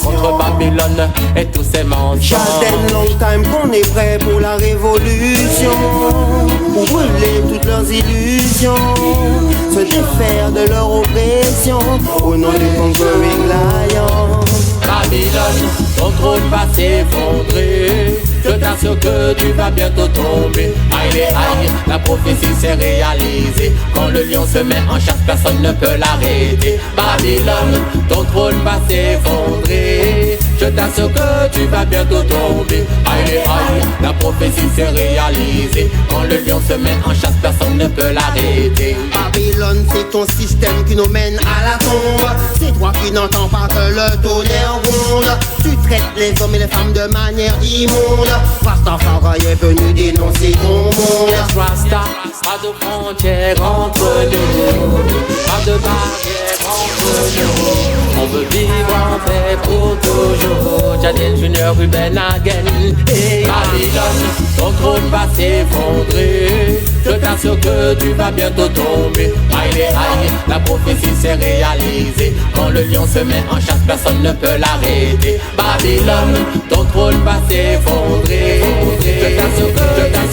contre Babylone et tous ses mensonges. Tellement long time qu'on est prêt pour la révolution, pour brûler toutes leurs illusions, se défaire de leur oppression au nom du conquering lion. Babylone, ton trône va s'effondrer. Je t'assure que tu vas bientôt tomber. Aïe, aïe, la prophétie s'est réalisée. Quand le lion se met en chasse, personne ne peut l'arrêter. Babylone, ton trône va s'effondrer. Je t'assure que tu vas bientôt tomber. Aïe, aïe, la prophétie s'est réalisée. Quand le lion se met en chasse, personne ne peut l'arrêter. Babylone, c'est ton système qui nous mène à la tombe. C'est toi qui n'entends pas que le tonnerre gronde. Tu traites les hommes et les femmes de manière immonde. Rastafari est venu dénoncer ton monde. Yes, Rasta, pas de frontières entre nous, pas de barrières entre nous. On veut vivre en paix pour toujours. Jadil Junior Ruben again. Hey, Babylone, ton trône va s'effondrer. Je t'assure que tu vas bientôt tomber. Aïe, aïe, la prophétie s'est réalisée. Quand le lion se met en chasse, personne ne peut l'arrêter. Babylone, ton trône va s'effondrer. Je t'assure que, aïe,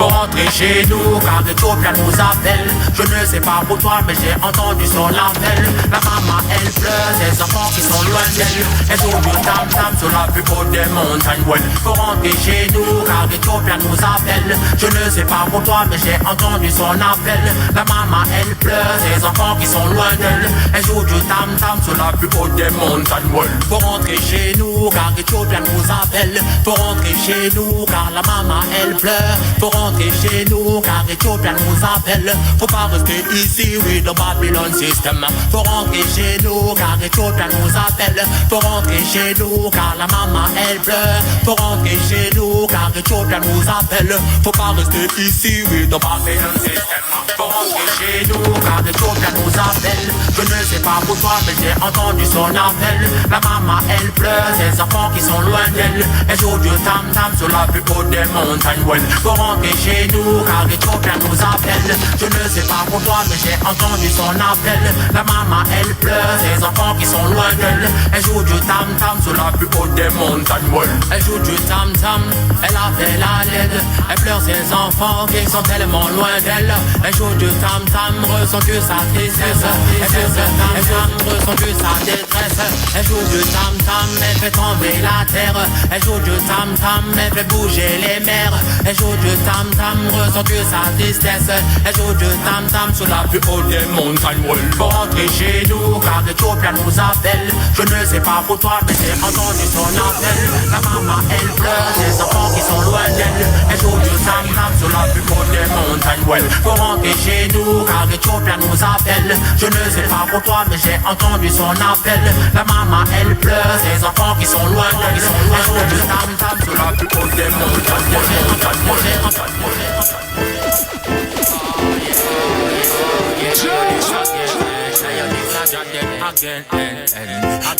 Faut rentrer chez nous car Ethiopia nous appelle. Je ne sais pas pour toi mais j'ai entendu son appel. La maman elle pleure, ses enfants qui sont loin d'elle. Elles ont du tam-tam sur la plus haute des montagnes. Ouais, faut rentrer chez nous car Ethiopia nous appelle. Je ne sais pas pour toi mais j'ai entendu son appel. La maman elle pleure, ses enfants qui sont loin d'elle. Elles jouent du tam-tam sur la plus haute des montagnes. Ouais, faut rentrer chez nous car Ethiopia nous appelle. Faut rentrer chez nous car la maman elle pleure. Faut rentrer chez nous car Ethiopia nous appelle. Faut pas rester ici with the Babylon system. Faut rentrer chez nous car Ethiopia nous appelle. Faut rentrer chez nous car la maman elle pleure. Faut rentrer chez nous car Ethiopia nous appelle. Faut pas rester ici with the Babylon system. Faut rentrer chez nous car Ethiopia nous appelle. Je ne sais pas pour toi mais j'ai entendu son appel. La maman elle pleure, ses enfants qui sont loin d'elle. Elle joue du tam-tam sur la plus haute des montagnes. Well, faut rentrer chez nous car Ethiopia nous appelle. Je ne sais pas pour toi mais j'ai entendu son appel. La maman elle pleure, ses enfants qui sont loin d'elle. Elle joue du tam-tam sur la plus haute des montagnes. Well, elle joue du tam-tam, elle a fait la laide. Elle pleure ses enfants qui sont tellement loin d'elle. Elle joue du tam-tam, ressent que sa tristesse. Elle joue du tam-tam, ressent que sa détresse. Elle joue du tam-tam, elle fait tomber la terre. Elle joue du tam-tam, elle fait bouger les mers. Elle joue du tam-tam, ressent que sa tristesse. Elle joue du tam-tam sur la plus haute des montagnes. Faut rentrer chez nous car Ethiopia nous appelle. Je ne sais pas pour toi mais j'ai entendu son appel. La maman elle pleure, ses enfants qui sont loin d'elle. Elle joue du tam-tam sur la plus haute des montagnes. Faut rentrer chez nous car Ethiopia nous appelle. Je ne sais pas pour toi mais j'ai entendu son appel. La maman elle pleure, ses enfants qui sont loin d'elle. Elle joue du tam-tam sur la plus haute des montagnes.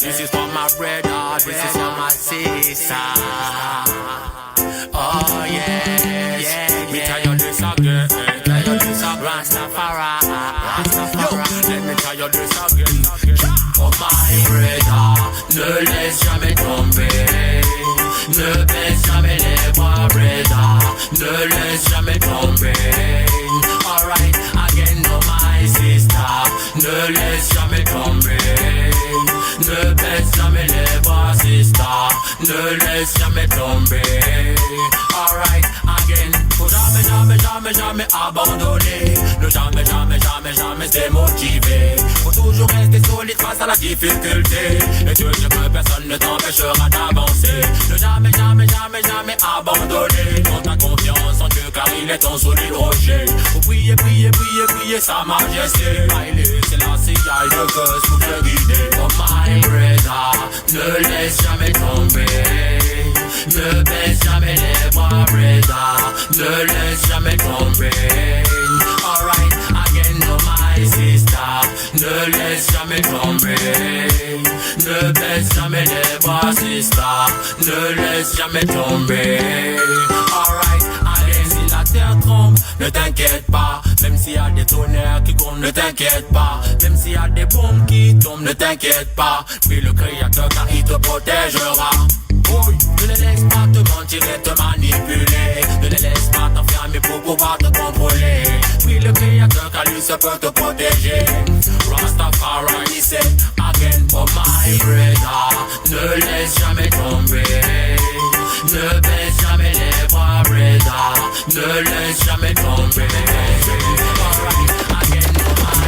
This is for my brother, this is for my sister. Oh yeah, yeah, me tell you this again, Rastafari. my brother, ne laisse jamais tomber. Ne baisse jamais les bras, brother, ne laisse jamais tomber. Alright, again, no my sister, ne laisse jamais tomber. Ne baisse jamais les bras, sister, ne laisse jamais tomber. Alright, again, faut jamais, jamais, jamais, jamais abandonner. Ne jamais, jamais, jamais, jamais se démotiver. Faut toujours rester solide face à la difficulté. Et Dieu que personne ne t'empêchera d'avancer. Ne jamais, jamais, jamais, jamais abandonner. Prends ta confiance en Dieu car il est ton solide rocher. Faut prier, prier, prier, prier sa majesté. Haïlé, c'est la CIA de cause pour te guider. Oh my brother, ne laisse jamais tomber. Ne baisse jamais les bras, brother, ne laisse jamais tomber. Alright, again, no my sister, ne laisse jamais tomber. Ne baisse jamais les bras, sister, ne laisse jamais tomber. Alright, again, si la terre tremble, ne t'inquiète pas. Même s'il y a des tonnerres qui grondent, ne t'inquiète pas. Même s'il y a des bombes qui tombent, ne t'inquiète pas. Puis le Créateur car il te protégera. Oui, ne les laisse pas te mentir et te manipuler. Ne les laisse pas t'enfermer pour pouvoir te contrôler. Puis le Créateur car lui se peut te protéger. Rastafari said again for my brother, ne laisse jamais tomber. Ne baisse jamais les bras, brother, ne laisse jamais tomber. Alright, again for my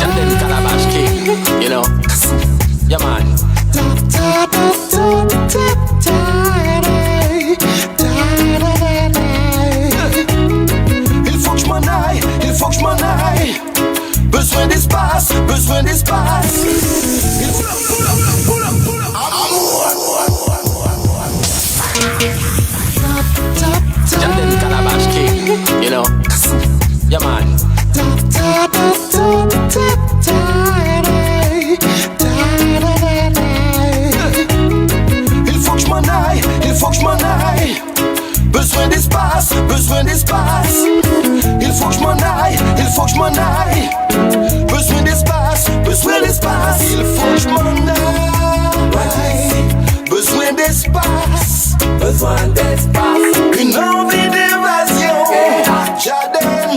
Jamden Calabash King, you know. Yeah, man. Il faut que je m'en aille, il faut que je m'en aille. Besoin d'espace, besoin d'espace. Il faut Jamden Calabash King, you know. Yeah, man. Il faut que je m'en aille, il faut que je m'en aille. Besoin d'espace, besoin d'espace. Il faut que je m'en aille, il faut que je m'en aille. Besoin d'espace, besoin d'espace. Il faut que je m'en aille. Besoin d'espace, besoin d'espace. Une envie d'évasion. Jaden,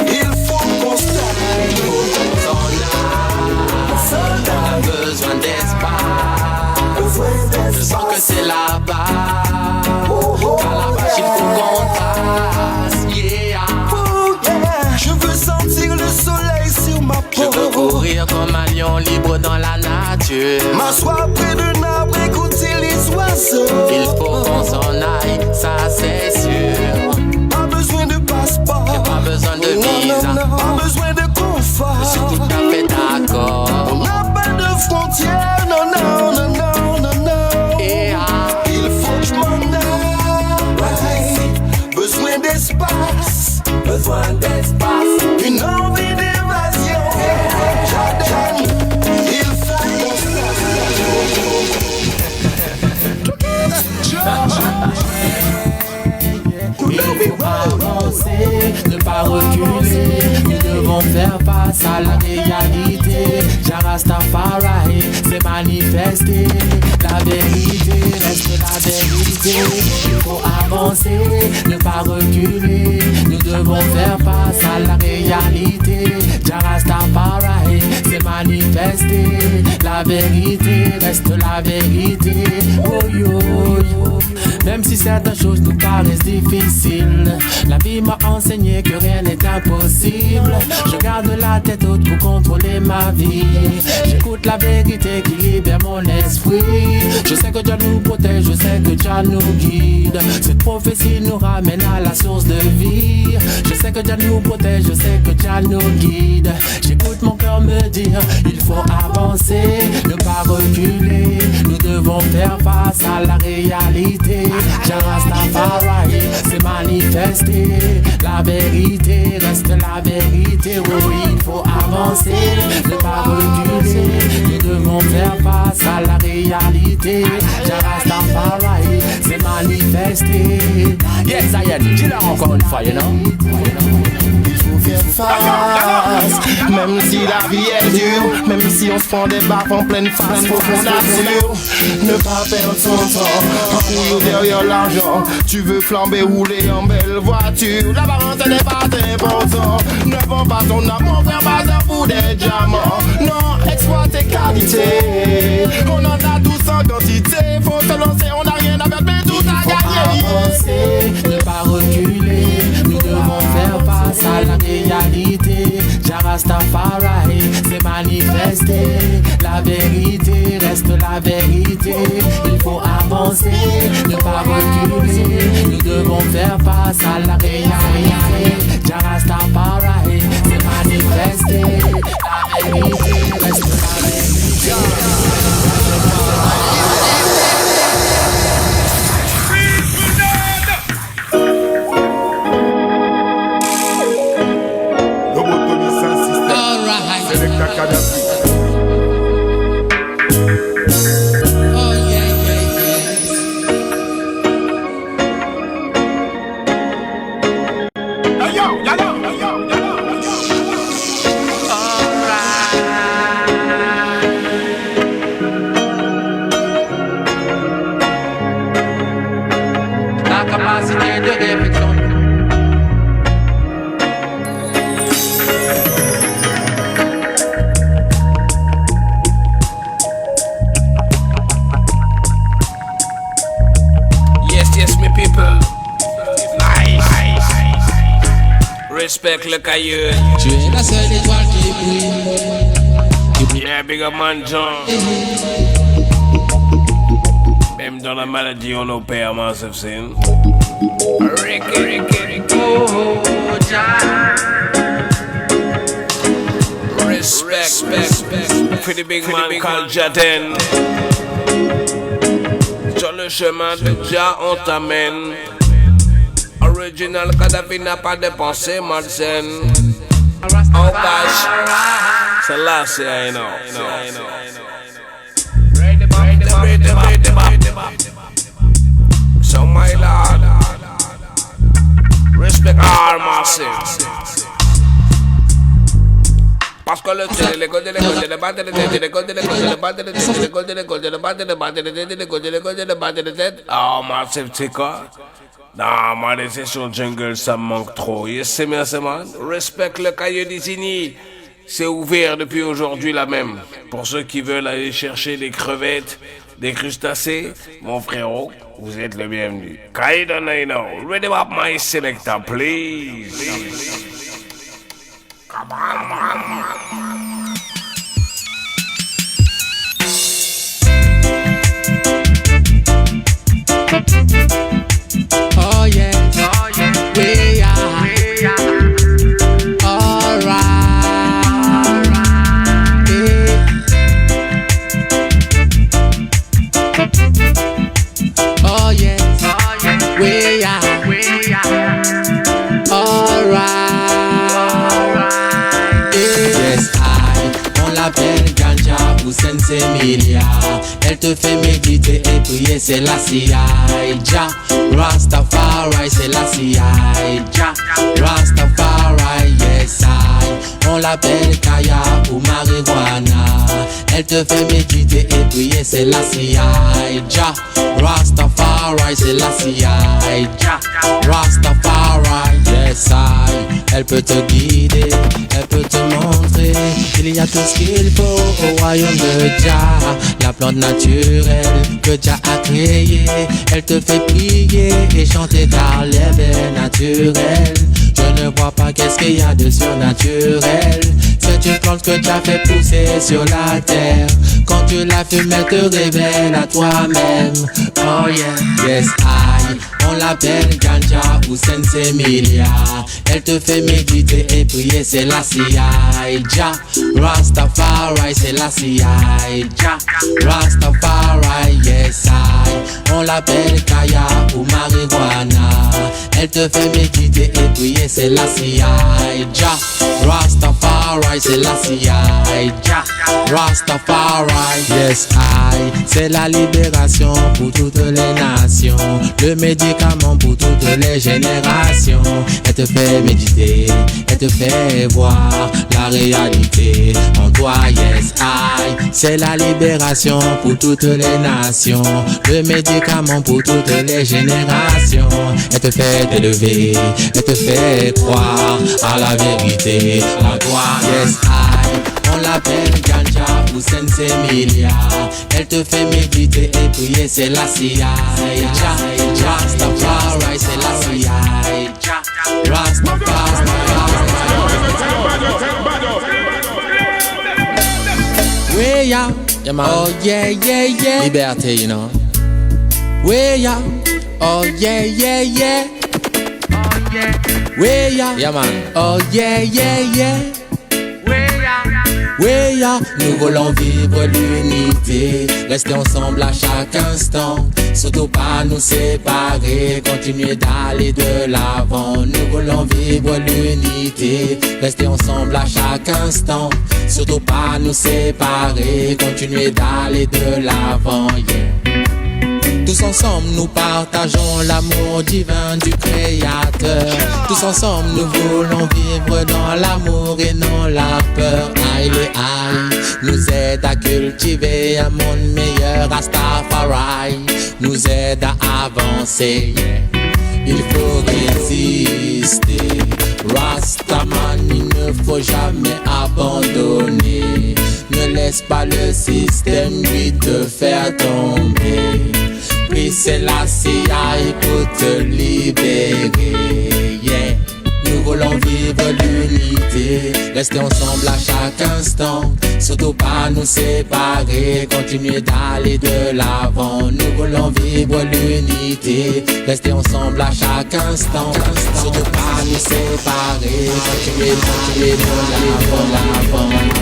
il faut qu'on s'aille. On a besoin d'espace. Je sens que c'est là-bas. Calabash, il faut qu'on passe. Yeah. Je veux sentir le soleil sur ma peau. Je veux courir comme un lion libre dans la nature. M'asseoir près d'un arbre, écouter les oiseaux. Il faut qu'on s'en aille, ça c'est sûr. Pas besoin de passeport. J'ai pas besoin de visa. Pas besoin de confort. Je suis tout à fait d'accord. On n'a pas de frontières, non, non, non, non, non, non. Yeah. Il faut que je m'en aille. Besoin d'espace. Besoin d'espace. Une envie d'évasion. Jaden, il faut qu'on Il faut avancer, ne pas reculer. Nous devons faire face à la réalité. Jarastafari s'est manifesté. La vérité reste la vérité. Il faut avancer, ne pas reculer. Nous devons faire face à la réalité. Jarastafari s'est manifesté. La vérité reste la vérité. Oh yo yo. Même si certaines choses nous paraissent difficiles, la vie m'a enseigné que rien n'est impossible. Je garde la tête haute pour contrôler ma vie. J'écoute la vérité qui libère mon esprit. Je sais que Dieu nous protège, je sais que Dieu nous guide. Cette prophétie nous ramène à la source de vie. Je sais que Dieu nous protège, je sais que Dieu nous guide. J'écoute mon cœur me dire, il faut avancer, ne pas reculer. Nous devons faire face à la réalité. Jarastafari s'est manifesté. La vérité reste la vérité. Oui, il faut avancer, ne pas reculer. Nous devons devons faire face à la réalité. Jah Rastafari s'est manifesté. Yes, I am. Dis-le encore une fois, you know. Face, même si la vie est dure, même si on se prend des baffes en pleine face, faut qu'on assure ne pas perdre son temps en couillant derrière l'argent. Tu veux flamber, rouler en belle voiture, l'apparence n'est pas important. Ne vends pas ton amour, frère, pas un bout des diamants. Non, exploite tes qualités, on en a tous en quantité. Faut se lancer, on n'a rien à perdre, mais tout à gagner. Avancer, ne pas reculer, nous devons faire face à la réalité. Jah Rastafari s'est manifesté. La vérité reste la vérité. Il faut avancer, ne pas reculer. Nous devons faire face à la réalité. Jah Rastafari s'est manifesté. La vérité reste la vérité. Selecta Kadhafi. Oh yeah, yeah, yeah. Yo. La capacité de réflexion. Respect le caillou. Tu es la seule étoile qui brille. Yeah, big up man John. Même dans la maladie, on opère Massive Sin. Ricky. Oh, Jah. Respect. For the big man called Jaden. Sur le chemin de Jah, on t'amène. Original Kadhafi n'a pas de pensée malsaine. En cash. C'est là, c'est I know. So my lord, respect our masses. Parce que le oh, massive ticker. Non, man, les sessions jungle, ça me manque trop. Yes, man. Respect le cahier d'Isigny. C'est ouvert depuis aujourd'hui là même. Pour ceux qui veulent aller chercher des crevettes, des crustacés, mon frérot, vous êtes le bienvenu. Kaida Naino, ready up my selector, please. Come on. Oh yeah, we are alright. Oh yeah, we are alright. Yes, on l'appelle Ganja ou Sensemilia. Elle te fait méditer et prier, c'est la CIA. Jah Rastafari, c'est la CIA. Jah Rastafari, yes I. On l'appelle Kaya ou marijuana. Elle te fait méditer et prier, c'est la CIA. Jah Rastafari, c'est la CIA. Jah Rastafari, yes I. Elle peut te guider, elle peut te montrer qu'il y a tout ce qu'il faut au royaume de Jah. La plante naturelle que Jah a créée, elle te fait prier et chanter par les bains naturels. Je ne vois pas qu'est-ce qu'il y a de surnaturel. C'est une plante que Jah fait pousser sur la terre. Quand tu la fumes, elle te révèle à toi-même. Oh yeah, yes I. On l'appelle Ganja ou Sensemilia. Elle te fait méditer et prier, c'est la CIA. Ja, Rastafari, c'est la CIA. Ja, Rastafari, yes I. On l'appelle Kaya ou Marijuana. Elle te fait méditer et prier, c'est la CIA. Ja, Rastafari, c'est la CIA. Ja, Rastafari, yes I. C'est la libération pour toutes les nations, le médicament pour toutes les générations. Elle te fait méditer, elle te fait voir la réalité en toi, yes I. C'est la libération pour toutes les nations, le médicament pour toutes les générations. Elle te fait t'élever, elle te fait croire à la vérité en toi, yes I. On l'appelle Ganja ou Sensemilia. Elle te fait méditer et prier, c'est la CIA. Rastafari, c'est la CIA. Rastafari. Way ya, Yeah, man. oh yeah, yeah, yeah. Liberté, you know. Way ya, oh yeah, yeah, yeah. Way ya, Yeah, man. oh yeah, yeah, yeah. Way ya, Nous voulons vivre l'unité, rester ensemble à chaque instant, surtout pas nous séparer, continuer d'aller de l'avant. Nous voulons vivre l'unité, rester ensemble à chaque instant, surtout pas nous séparer, continuer d'aller de l'avant, yeah. Tous ensemble nous partageons l'amour divin du Créateur. Tous ensemble nous voulons vivre dans l'amour et non la peur. Aïe les aïe nous aide à cultiver un monde meilleur. Rastafari nous aide à avancer, yeah. Il faut résister. Rastaman, il ne faut jamais abandonner. Ne laisse pas le système lui te faire tomber. Prie c'est la CIA pour te libérer, yeah. Nous voulons vivre l'unité, rester ensemble à chaque instant, surtout pas nous séparer, continuer d'aller de l'avant. Nous voulons vivre l'unité, rester ensemble à chaque instant, surtout pas nous séparer, continuer de l'avant.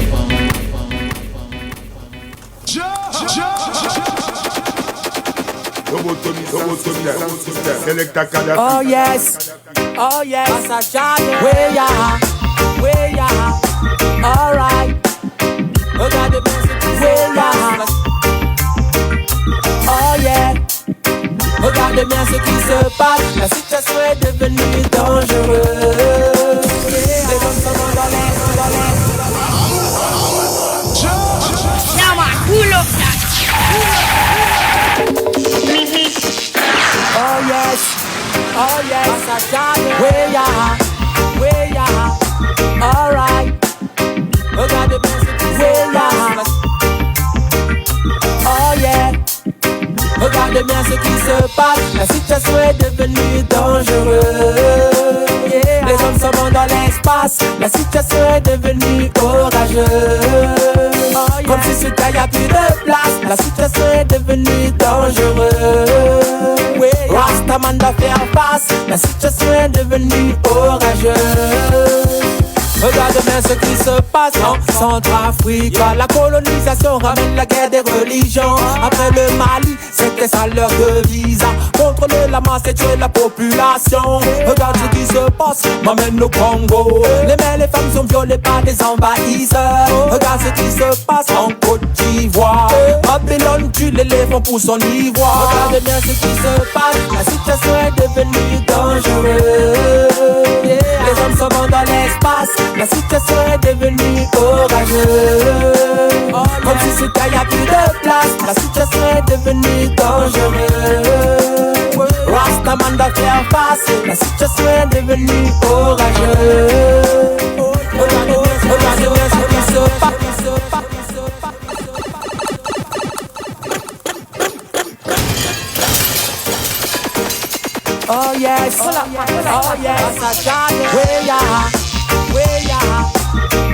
Selecta Kadhafi. oh yes, oh yes. Way ya, way ya. Alright. Regardez bien ce qui se passe. Oh yeah. Regardez bien ce qui se passe. La situation est devenue dangereuse. Les hommes sont dans l'air. Yeah, man, pull up that. Oh yes, way ya, alright. Regardez bien ce qui se passe. Oh yeah, regardez bien ce qui se passe. La situation est devenue dangereuse. Yeah. Les hommes s'en vont dans l'espace. La situation est devenue orageuse. Oh yeah. Comme si sur Terre y a plus de place. La situation est devenue dangereuse. Rastaman doit faire face. La situation est devenue orageuse. Regarde bien ce qui se passe en Centrafrique. La colonisation ramène la guerre des religions. Après le Mali, c'était ça leur devise. Contrôler la masse et tuer la population. Regarde ce qui se passe, m'amène au Congo. Les mères, les femmes sont violées par des envahisseurs. Regarde ce qui se passe en Côte d'Ivoire. Babylone tue l'éléphant pour son ivoire. Regarde bien ce qui se passe, la situation est devenue dangereuse. Les hommes s'en vont dans l'espace. La situation est devenue orageuse. Comme si sur Terre y a plus de place. La situation est devenue dangereuse. Rastaman doit faire face. La situation est devenue orageuse. Regardez bien ce qui se passe. Oh yes, oh yes, way ya,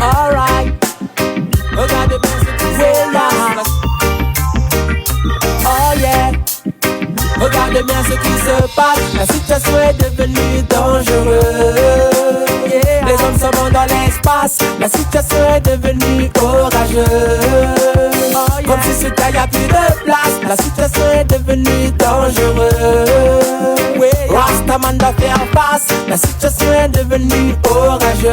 alright. Regardez bien ce qui se passe. Oh yeah, regardez bien ce qui se passe, la situation est devenue dangereuse. Les hommes s'en vont dans l'espace, la situation est devenue orageuse. Comme si sur terre y a plus de place, la situation est devenue dangereuse. Rastaman doit faire face, la situation est devenue orageuse.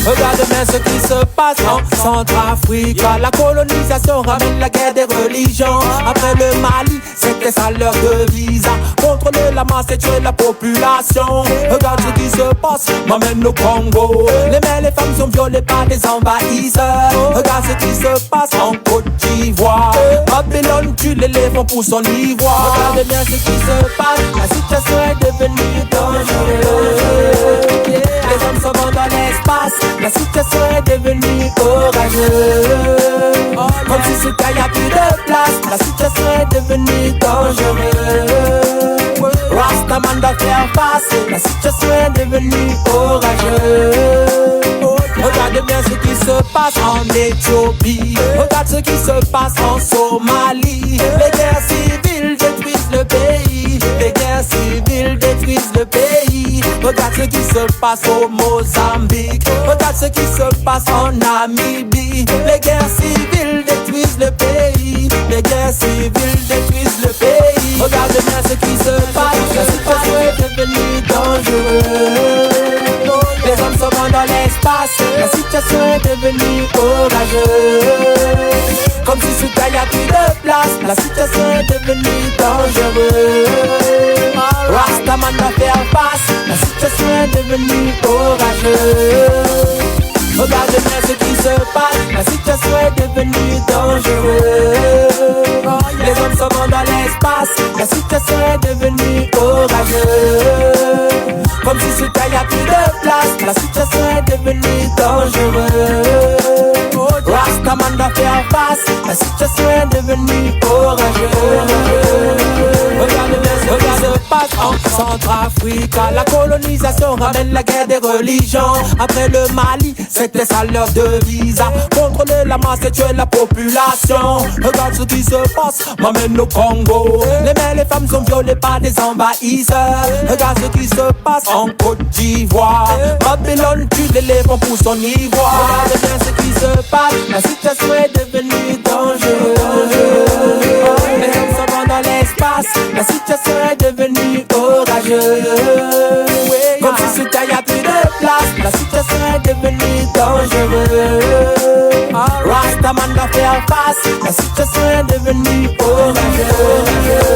Regarde bien ce qui se passe en Centrafrique. La colonisation ramène la guerre des religions. Après le Mali, c'était ça leur devise. Contrôler la masse et tuer la population. Regarde ce qui se passe, m'amène au Congo. Les mères, les femmes sont violées par des envahisseurs. Regarde ce qui se passe en Côte d'Ivoire. Babylone tue l'éléphant pour son ivoire. Regarde bien ce qui se passe, la situation est devenue dangereuse. Les hommes s'en vont dans l'espace, la situation est devenue orageuse. Comme si sur terre y a plus de place, la situation est devenue dangereuse. Rastaman doit faire face, la situation est devenue orageuse. Regarde bien ce qui se passe en Éthiopie. Regarde ce qui se passe en Somalie. Les guerres civiles détruisent le pays. Les guerres civiles détruisent le pays. Regarde ce qui se passe au Mozambique. Regarde ce qui se passe en Namibie. Les guerres civiles détruisent le pays. Les guerres civiles détruisent le pays. Regarde bien ce qui se passe, la situation est devenue dangereuse. Les hommes s'en vont dans l'espace, la situation est devenue orageuse. Comme si sur terre y a plus de place, la situation est devenue dangereuse. Rastaman doit faire face, la situation est devenue orageuse. Regarde bien ce qui se passe, la situation est devenue dangereuse. Les hommes s'en vont dans l'espace, la situation est devenue orageuse. Comme si sur terre y a plus de place, la situation est devenue dangereuse. Rastaman doit faire face, la situation est devenue orageuse. Regarde bien ce qui se passe en Centrafrique. La colonisation ramène la guerre des religions. Après le Mali, c'était ça leur devise. Contrôler la masse et tuer la population. Regarde ce qui se passe, m'amène au Congo. Les mères, les femmes sont violées par des envahisseurs. Regarde ce qui se passe en Côte d'Ivoire. Babylone tue l'éléphant pour son ivoire. Regarde bien ce qui se passe, la situation est devenue dangereuse. Les hommes s'en vont dans l'espace, la situation est devenue orageuse. Comme si sur terre y a plus de place, la situation est devenue dangereuse. Rastaman doit faire face, la situation est devenue orageuse.